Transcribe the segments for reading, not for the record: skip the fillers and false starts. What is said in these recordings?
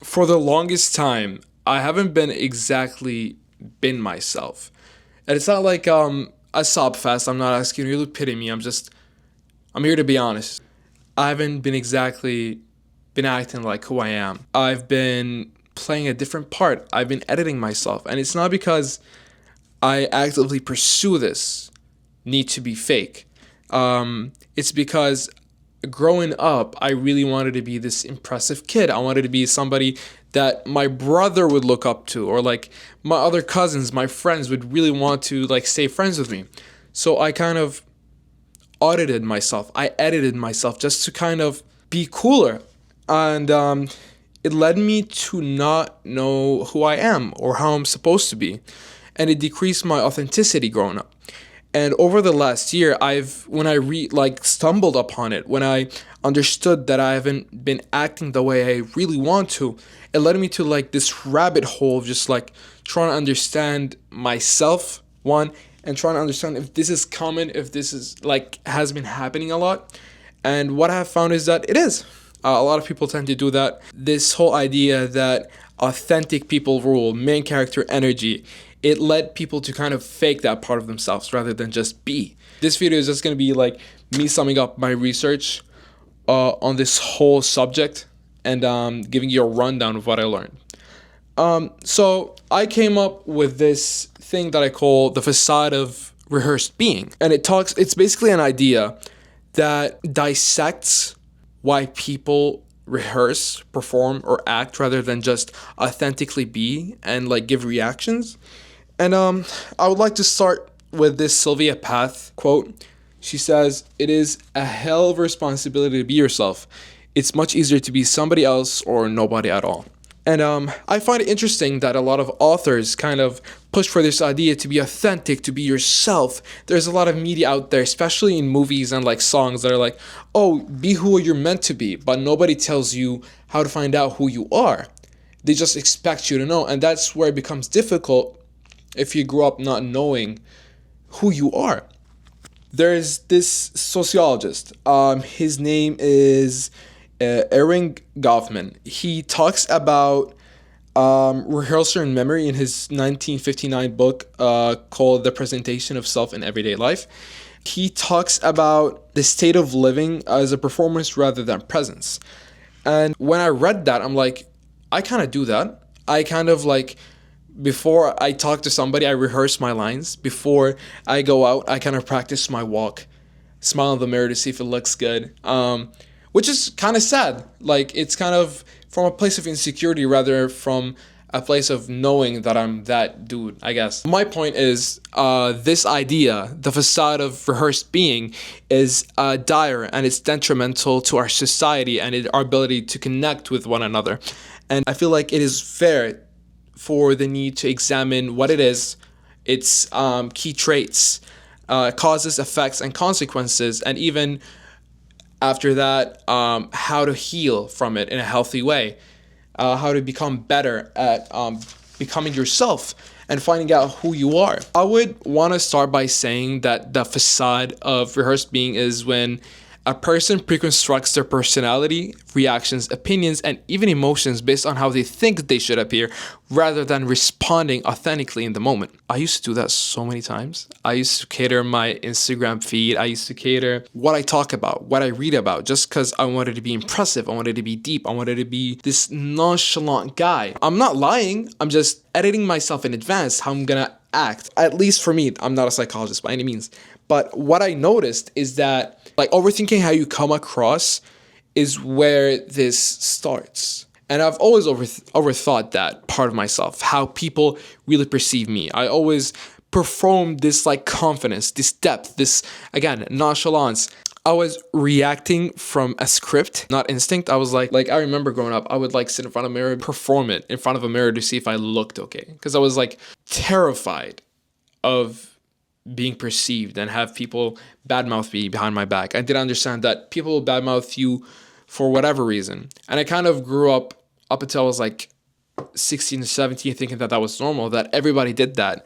For the longest time, I haven't been myself. And it's not like a sob fest. I'm not asking you to pity me. I'm here to be honest. I haven't been acting like who I am. I've been playing a different part. I've been editing myself. And it's not because I actively pursue this need to be fake. It's because growing up, I really wanted to be this impressive kid. I wanted to be somebody that my brother would look up to, or like my other cousins, my friends would really want to like stay friends with me. So I kind of audited myself. I edited myself just to kind of be cooler. And it led me to not know who I am or how I'm supposed to be. And it decreased my authenticity growing up. And over the last year, when I stumbled upon it, when I understood that I haven't been acting the way I really want to, it led me to like this rabbit hole of just like trying to understand myself, one, and trying to understand if this is common, if this is like has been happening a lot. And what I have found is that it is. A lot of people tend to do that. This whole idea that authentic people rule, main character energy, it led people to kind of fake that part of themselves rather than just be. This video is just going to be like me summing up my research on this whole subject and giving you a rundown of what I learned. So I came up with this thing that I call the facade of rehearsed being. And it's basically an idea that dissects why people rehearse, perform, or act rather than just authentically be and like give reactions. And I would like to start with this Sylvia Plath quote. She says, "It is a hell of a responsibility to be yourself. It's much easier to be somebody else or nobody at all." And I find it interesting that a lot of authors kind of push for this idea to be authentic, to be yourself. There's a lot of media out there, especially in movies and like songs that are like, oh, be who you're meant to be, but nobody tells you how to find out who you are. They just expect you to know. And that's where it becomes difficult if you grew up not knowing who you are. There's this sociologist. His name is Erving Goffman. He talks about rehearsal and memory in his 1959 book called The Presentation of Self in Everyday Life. He talks about the state of living as a performance rather than presence. And when I read that, I'm like, I kind of do that. I kind of like, before I talk to somebody, I rehearse my lines. Before I go out, I kind of practice my walk, smile in the mirror to see if it looks good. Which is kind of sad. Like, it's kind of from a place of insecurity rather from a place of knowing that I'm that dude, I guess. My point is, this idea, the facade of rehearsed being, is dire and it's detrimental to our society and our ability to connect with one another. And I feel like it is fair for the need to examine what it is, its key traits, causes, effects, and consequences, and even after that, how to heal from it in a healthy way, how to become better at becoming yourself and finding out who you are. I would want to start by saying that the facade of rehearsed being is when a person preconstructs their personality, reactions, opinions, and even emotions based on how they think they should appear rather than responding authentically in the moment. I used to do that so many times. I used to cater my Instagram feed. I used to cater what I talk about, what I read about, just because I wanted to be impressive. I wanted to be deep. I wanted to be this nonchalant guy. I'm not lying. I'm just editing myself in advance how I'm going to act. At least for me, I'm not a psychologist by any means. But what I noticed is that like overthinking how you come across is where this starts. And I've always overthought that part of myself, how people really perceive me. I always perform this like confidence, this depth, this, again, nonchalance. I was reacting from a script, not instinct. I was like I remember growing up, I would like sit in front of a mirror, perform it in front of a mirror to see if I looked okay. Because I was like terrified of being perceived and have people badmouth me behind my back. I didn't understand that people will badmouth you for whatever reason. And I kind of grew up until I was like 16 or 17 thinking that was normal, that everybody did that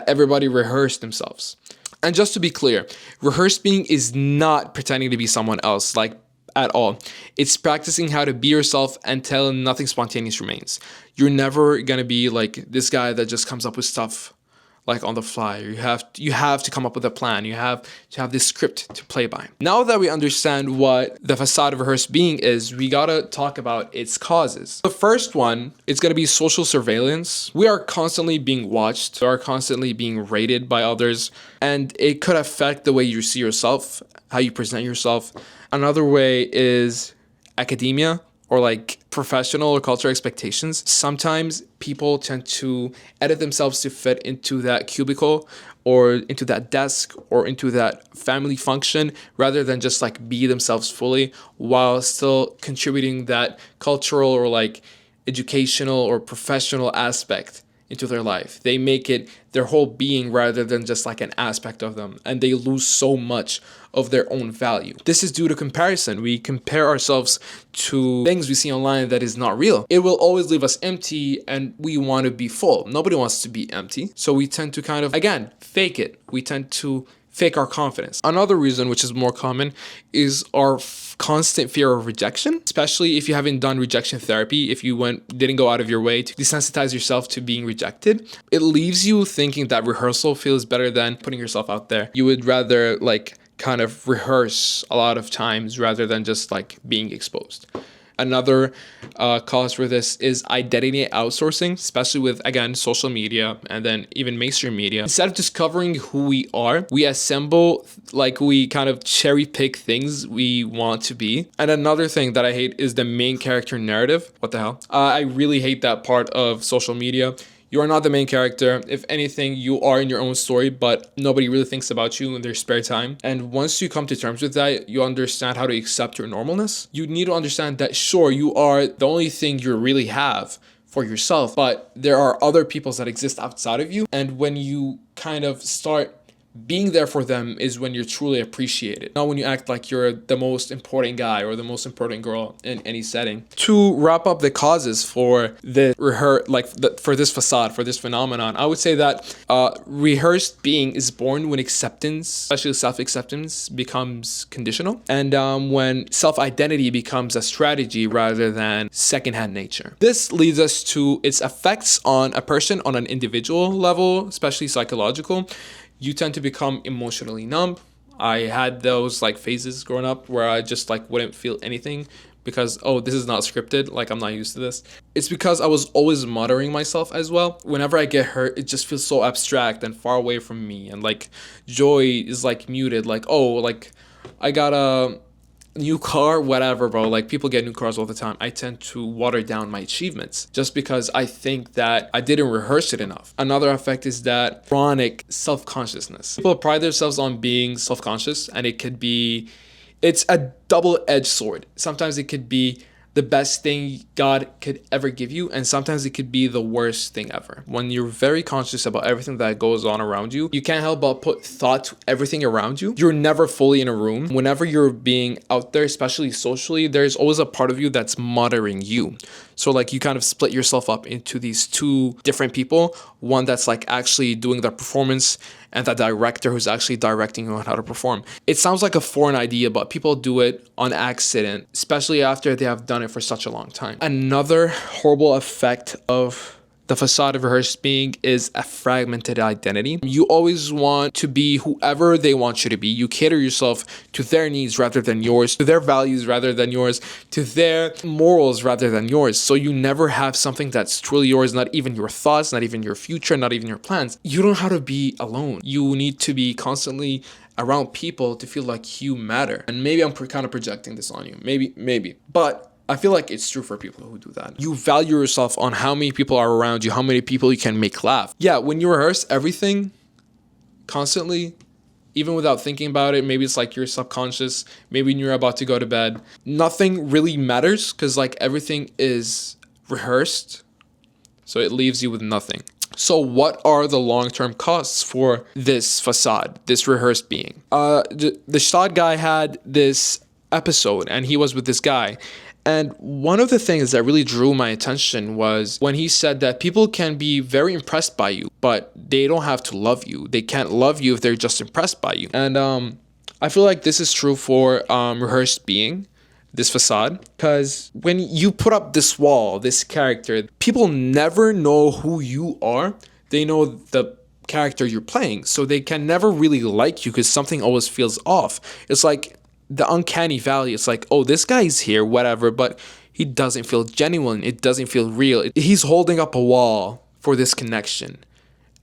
everybody rehearsed themselves. And just to be clear, rehearsed being is not pretending to be someone else, like at all. It's practicing how to be yourself until nothing spontaneous remains. You're never gonna be like this guy that just comes up with stuff like on the fly. You have to come up with a plan. You have to have this script to play by. Now that we understand what the facade of rehearsed being is, we gotta talk about its causes. The first one is gonna be social surveillance. We are constantly being watched. We are constantly being rated by others, and it could affect the way you see yourself, how you present yourself. Another way is academia, or like professional or cultural expectations. Sometimes people tend to edit themselves to fit into that cubicle or into that desk or into that family function rather than just like be themselves fully while still contributing that cultural or like educational or professional aspect into their life. They make it their whole being rather than just like an aspect of them, and they lose so much of their own value. This is due to comparison. We compare ourselves to things we see online that is not real. It will always leave us empty, and we want to be full. Nobody wants to be empty. So we tend to kind of, again, fake it. We tend to fake our confidence. Another reason, which is more common, is our constant fear of rejection, especially if you haven't done rejection therapy. If you didn't go out of your way to desensitize yourself to being rejected, it leaves you thinking that rehearsal feels better than putting yourself out there. You would rather like kind of rehearse a lot of times rather than just like being exposed. Another cause for this is identity outsourcing, especially with, again, social media and then even mainstream media. Instead of discovering who we are, we assemble, like we kind of cherry pick things we want to be. And another thing that I hate is the main character narrative. What the hell? I really hate that part of social media. You are not the main character. If anything, you are in your own story, but nobody really thinks about you in their spare time. And once you come to terms with that, you understand how to accept your normalness. You need to understand that, sure, you are the only thing you really have for yourself, but there are other peoples that exist outside of you. And when you kind of start being there for them is when you're truly appreciated, not when you act like you're the most important guy or the most important girl in any setting. To wrap up the causes for the for this facade, for this phenomenon, I would say that rehearsed being is born when acceptance, especially self-acceptance, becomes conditional, and when self-identity becomes a strategy rather than secondhand nature. This leads us to its effects on a person on an individual level, especially psychological. You tend to become emotionally numb. I had those like phases growing up where I just like wouldn't feel anything because, oh, this is not scripted, like I'm not used to this. It's because I was always muttering myself as well. Whenever I get hurt, it just feels so abstract and far away from me, and like joy is like muted, like, oh, like I got a new car, whatever, bro. Like people get new cars all the time. I tend to water down my achievements just because I think that I didn't rehearse it enough. Another effect is that chronic self-consciousness. People pride themselves on being self-conscious, and it's a double-edged sword. Sometimes it could be the best thing God could ever give you, and sometimes it could be the worst thing ever. When you're very conscious about everything that goes on around you, you can't help but put thought to everything around you. You're never fully in a room. Whenever you're being out there, especially socially, there's always a part of you that's monitoring you. So like you kind of split yourself up into these two different people, one that's like actually doing the performance and the director who's actually directing you on how to perform. It sounds like a foreign idea, but people do it on accident, especially after they have done it for such a long time. Another horrible effect of the facade of rehearsed being is a fragmented identity. You always want to be whoever they want you to be. You cater yourself to their needs rather than yours, to their values rather than yours, to their morals rather than yours. So you never have something that's truly yours, not even your thoughts, not even your future, not even your plans. You don't know how to be alone. You need to be constantly around people to feel like you matter. And maybe I'm kind of projecting this on you. Maybe. But I feel like it's true for people who do that. You value yourself on how many people are around you, how many people you can make laugh. Yeah, when you rehearse everything constantly, even without thinking about it, maybe it's like you're subconscious, maybe when you're about to go to bed, nothing really matters because like everything is rehearsed. So it leaves you with nothing. So what are the long-term costs for this facade, this rehearsed being? The Facade guy had this episode and he was with this guy. And one of the things that really drew my attention was when he said that people can be very impressed by you, but they don't have to love you. They can't love you if they're just impressed by you. And I feel like this is true for rehearsed being. this facade, because when you put up this wall, this character, people never know who you are. They know the character you're playing, so they can never really like you because something always feels off. It's like the uncanny valley. It's like, oh, this guy's here, whatever, but he doesn't feel genuine. It doesn't feel real. He's holding up a wall for this connection,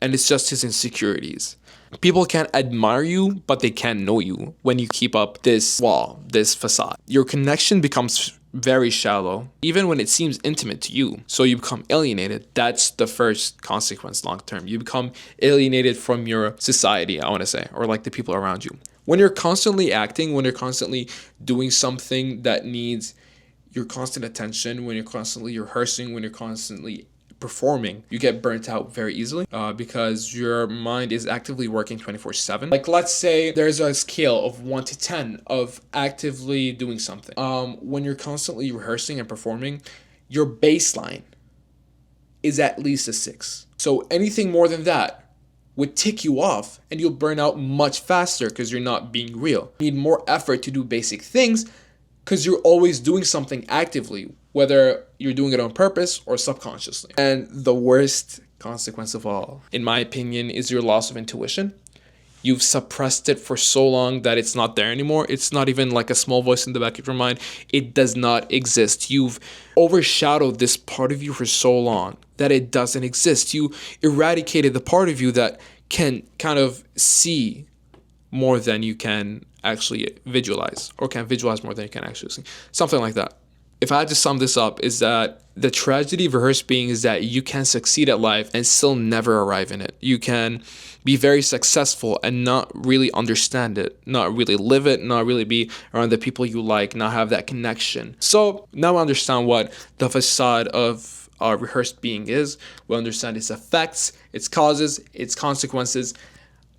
and it's just his insecurities. People can admire you, but they can't know you when you keep up this wall, this facade. Your connection becomes very shallow, even when it seems intimate to you. So you become alienated. That's the first consequence long term. You become alienated from your society, I want to say, or like the people around you. When you're constantly acting, when you're constantly doing something that needs your constant attention, when you're constantly rehearsing, when you're constantly performing, you get burnt out very easily because your mind is actively working 24/7. Like, let's say there's a scale of 1 to 10 of actively doing something. When you're constantly rehearsing and performing, your baseline is at least a 6. So anything more than that would tick you off and you'll burn out much faster because you're not being real. You need more effort to do basic things because you're always doing something actively, whether you're doing it on purpose or subconsciously. And the worst consequence of all, in my opinion, is your loss of intuition. You've suppressed it for so long that it's not there anymore. It's not even like a small voice in the back of your mind. It does not exist. You've overshadowed this part of you for so long that it doesn't exist. You eradicated the part of you that can kind of see more than you can actually visualize, or can visualize more than you can actually see. Something like that. If I had to sum this up, is that the tragedy of rehearsed being is that you can succeed at life and still never arrive in it. You can be very successful and not really understand it, not really live it, not really be around the people you like, not have that connection. So now I understand what the facade of our rehearsed being is. We understand its effects, its causes, its consequences.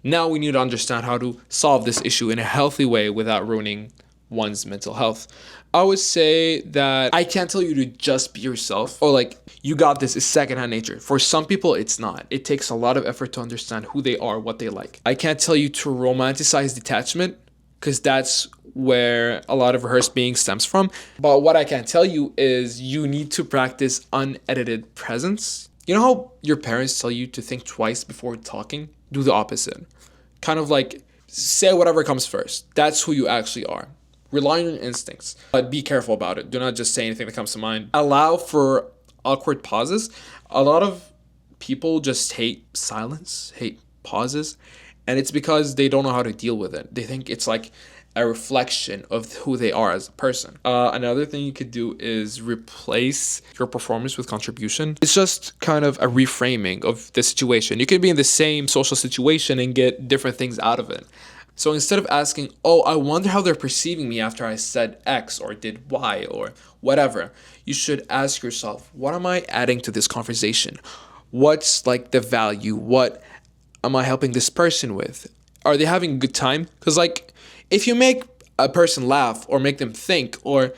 Now we need to understand how to solve this issue in a healthy way without ruining one's mental health. I would say that I can't tell you to just be yourself, or like, you got this, is secondhand nature. For some people, it's not. It takes a lot of effort to understand who they are, what they like. I can't tell you to romanticize detachment, because that's where a lot of rehearsed being stems from. But what I can tell you is you need to practice unedited presence. You know how your parents tell you to think twice before talking? Do the opposite. Kind of like, say whatever comes first. That's who you actually are. Rely on your instincts, but be careful about it. Do not just say anything that comes to mind. Allow for awkward pauses. A lot of people just hate silence, hate pauses, and it's because they don't know how to deal with it. They think it's like a reflection of who they are as a person. Another thing you could do is replace your performance with contribution. It's just kind of a reframing of the situation. You could be in the same social situation and get different things out of it. So instead of asking, oh, I wonder how they're perceiving me after I said X or did Y or whatever, you should ask yourself, what am I adding to this conversation? What's like the value? What am I helping this person with? Are they having a good time? Because like, if you make a person laugh or make them think or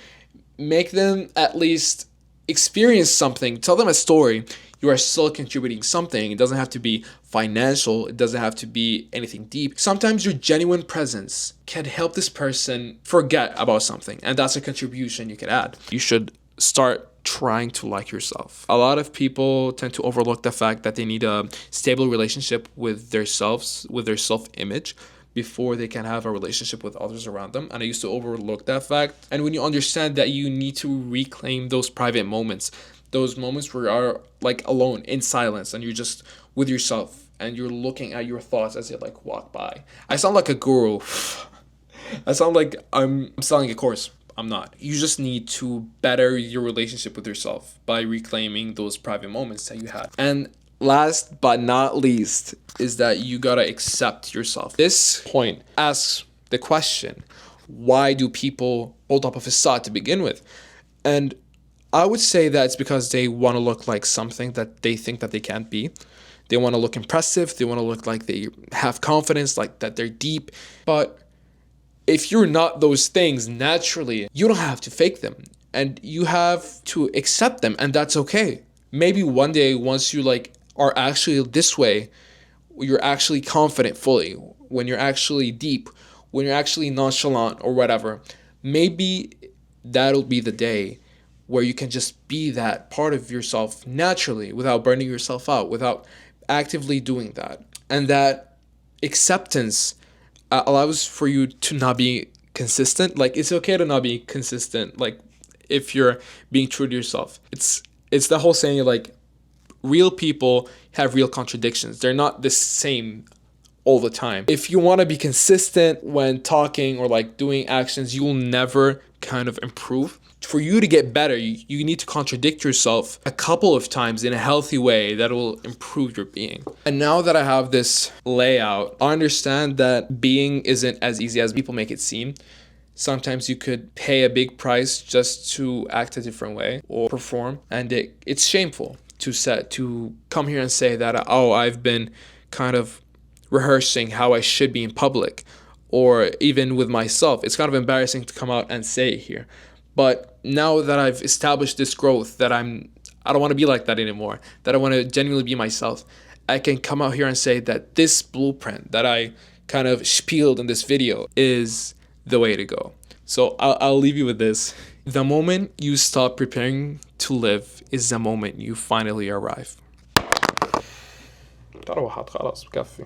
make them at least experience something, tell them a story, you are still contributing something. It doesn't have to be financial. It doesn't have to be anything deep. Sometimes your genuine presence can help this person forget about something, and that's a contribution you can add. You should start trying to like yourself. A lot of people tend to overlook the fact that they need a stable relationship with themselves, with their self-image, before they can have a relationship with others around them. And I used to overlook that fact. And when you understand that you need to reclaim those private moments, those moments where you are like alone in silence and you're just with yourself and you're looking at your thoughts as they like walk by. I sound like a guru. I sound like I'm selling a course. I'm not. You just need to better your relationship with yourself by reclaiming those private moments that you had. And last but not least is that you gotta accept yourself. This point asks the question, why do people hold up a facade to begin with? And I would say that it's because they want to look like something that they think that they can't be. They want to look impressive. They want to look like they have confidence, like that they're deep. But if you're not those things naturally, you don't have to fake them. And you have to accept them, and that's okay. Maybe one day, once you like are actually this way, you're actually confident fully, when you're actually deep, when you're actually nonchalant or whatever, maybe that'll be the day where you can just be that part of yourself naturally without burning yourself out, without actively doing that. And that acceptance allows for you to not be consistent. Like, it's okay to not be consistent, like, if you're being true to yourself. It's the whole saying, like, real people have real contradictions. They're not the same all the time. If you want to be consistent when talking or like doing actions, you will never kind of improve. For you to get better, you need to contradict yourself a couple of times in a healthy way that will improve your being. And now that I have this layout, I understand that being isn't as easy as people make it seem. Sometimes you could pay a big price just to act a different way or perform, and it's shameful to come here and say that, oh, I've been kind of rehearsing how I should be in public, or even with myself. It's kind of embarrassing to come out and say it here. But now that I've established this growth, that I don't want to be like that anymore, that I want to genuinely be myself, I can come out here and say that this blueprint that I kind of spieled in this video is the way to go. So I'll leave you with this. The moment you stop preparing to live is the moment you finally arrive. خلاص بكفي.